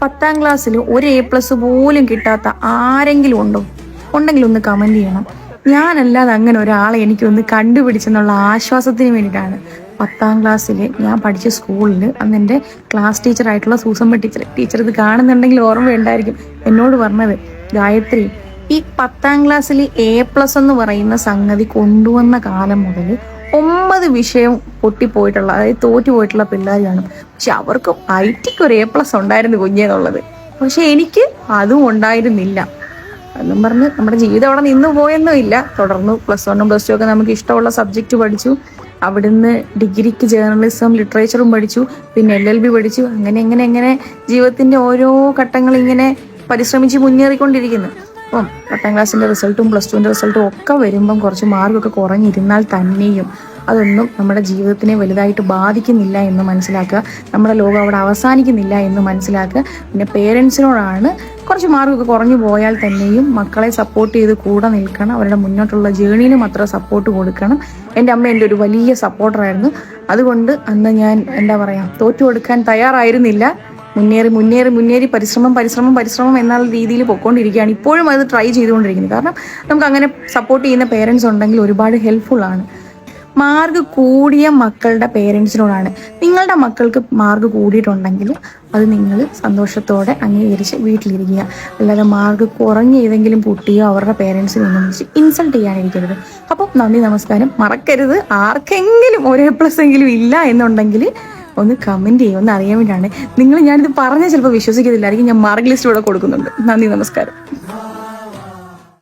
10ാം ക്ലാസ്സിൽ ഒരു A+ പോലും കിട്ടാത്ത ആരെങ്കിലും ഉണ്ടോ? ഉണ്ടെങ്കിൽ ഒന്ന് കമന്റ് ചെയ്യണം. ഞാനല്ലാതെ അങ്ങനെ ഒരാളെ എനിക്കൊന്ന് കണ്ടുപിടിച്ചെന്നുള്ള ആശ്വാസത്തിന് വേണ്ടിയിട്ടാണ് 10ാം ക്ലാസ്സിൽ ഞാൻ പഠിച്ച സ്കൂളിൽ അന്ന് എൻ്റെ ക്ലാസ് ടീച്ചറായിട്ടുള്ള സൂസമ്മ ടീച്ചർ ഇത് കാണുന്നുണ്ടെങ്കിൽ ഓർമ്മയുണ്ടായിരിക്കും, എന്നോട് പറഞ്ഞത്, ഗായത്രി, ഈ 10ാം ക്ലാസ്സിൽ A+ എന്ന് പറയുന്ന സംഗതി കൊണ്ടുവന്ന കാലം മുതൽ 9 വിഷയം പൊട്ടിപ്പോയിട്ടുള്ള, അതായത് തോറ്റുപോയിട്ടുള്ള പിള്ളേർ കാണും. പക്ഷെ അവർക്ക് IT-ക്ക് ഒരു A+ ഉണ്ടായിരുന്നു കുഞ്ഞെന്നുള്ളത്. പക്ഷെ എനിക്ക് അതും ഉണ്ടായിരുന്നില്ല എന്നും പറഞ്ഞ് നമ്മുടെ ജീവിതം അവിടെ നിന്ന് പോയൊന്നും ഇല്ല. തുടർന്ന് +1 +2 ഒക്കെ നമുക്ക് ഇഷ്ടമുള്ള സബ്ജക്റ്റ് പഠിച്ചു. അവിടുന്ന് ഡിഗ്രിക്ക് ജേർണലിസം ലിറ്ററേച്ചറും പഠിച്ചു. പിന്നെ LLB പഠിച്ചു. അങ്ങനെ ജീവിതത്തിന്റെ ഓരോ ഘട്ടങ്ങൾ ഇങ്ങനെ പരിശ്രമിച്ച് മുന്നേറിക്കൊണ്ടിരിക്കുന്നു. അപ്പം 10ാം ക്ലാസ്സിന്റെ റിസൾട്ടും +2ന്റെ റിസൾട്ടും ഒക്കെ വരുമ്പം കുറച്ച് മാർക്കൊക്കെ കുറഞ്ഞിരുന്നാൽ തന്നെയും അതൊന്നും നമ്മുടെ ജീവിതത്തിനെ വലുതായിട്ട് ബാധിക്കുന്നില്ല എന്ന് മനസ്സിലാക്കുക. നമ്മുടെ ലോകം അവിടെ അവസാനിക്കുന്നില്ല എന്ന് മനസ്സിലാക്കുക. പിന്നെ പേരൻസിനോടാണ് കുറച്ച് മാർക്കൊക്കെ കുറഞ്ഞു പോയാൽ തന്നെയും മക്കളെ സപ്പോർട്ട് ചെയ്ത് കൂടെ നിൽക്കണം. അവരുടെ മുന്നോട്ടുള്ള ജേണിയിലും അത്ര സപ്പോർട്ട് കൊടുക്കണം. എൻ്റെ അമ്മ എൻ്റെ ഒരു വലിയ സപ്പോർട്ടറായിരുന്നു. അതുകൊണ്ട് അന്ന് ഞാൻ തോറ്റു കൊടുക്കാൻ തയ്യാറായിരുന്നില്ല. മുന്നേറി പരിശ്രമം എന്നുള്ള രീതിയിൽ പൊയ്ക്കൊണ്ടിരിക്കുകയാണ്. ഇപ്പോഴും അത് ട്രൈ ചെയ്തുകൊണ്ടിരിക്കുന്നത്. കാരണം നമുക്ക് അങ്ങനെ സപ്പോർട്ട് ചെയ്യുന്ന പേരൻസ് ഉണ്ടെങ്കിൽ ഒരുപാട് ഹെൽപ്ഫുൾ ആണ്. മാർക്ക് കൂടിയ മക്കളുടെ പേരൻസിനോടാണ്, നിങ്ങളുടെ മക്കൾക്ക് മാർക്ക് കൂടിയിട്ടുണ്ടെങ്കിൽ അത് നിങ്ങൾ സന്തോഷത്തോടെ അംഗീകരിച്ച് വീട്ടിലിരിക്കുക. അല്ലാതെ മാർക്ക് കുറഞ്ഞ ഏതെങ്കിലും കുട്ടിയോ അവരുടെ പേരൻസിനെ ഒന്നും വിളിച്ച് ഇൻസൾട്ട് ചെയ്യാനിരിക്കരുത്. അപ്പം നന്ദി, നമസ്കാരം. മറക്കരുത്, ആർക്കെങ്കിലും ഒരു A+ എങ്കിലും ഇല്ല എന്നുണ്ടെങ്കിൽ ഒന്ന് കമന്റ് ചെയ്യുക, ഒന്ന് അറിയാൻ വേണ്ടിയാണ്. ഞാനിത് പറഞ്ഞാൽ ചിലപ്പോൾ വിശ്വസിക്കത്തില്ലായിരിക്കും. ഞാൻ മാർക്ക് ലിസ്റ്റ് ഇവിടെ കൊടുക്കുന്നുണ്ട്. നന്ദി, നമസ്കാരം.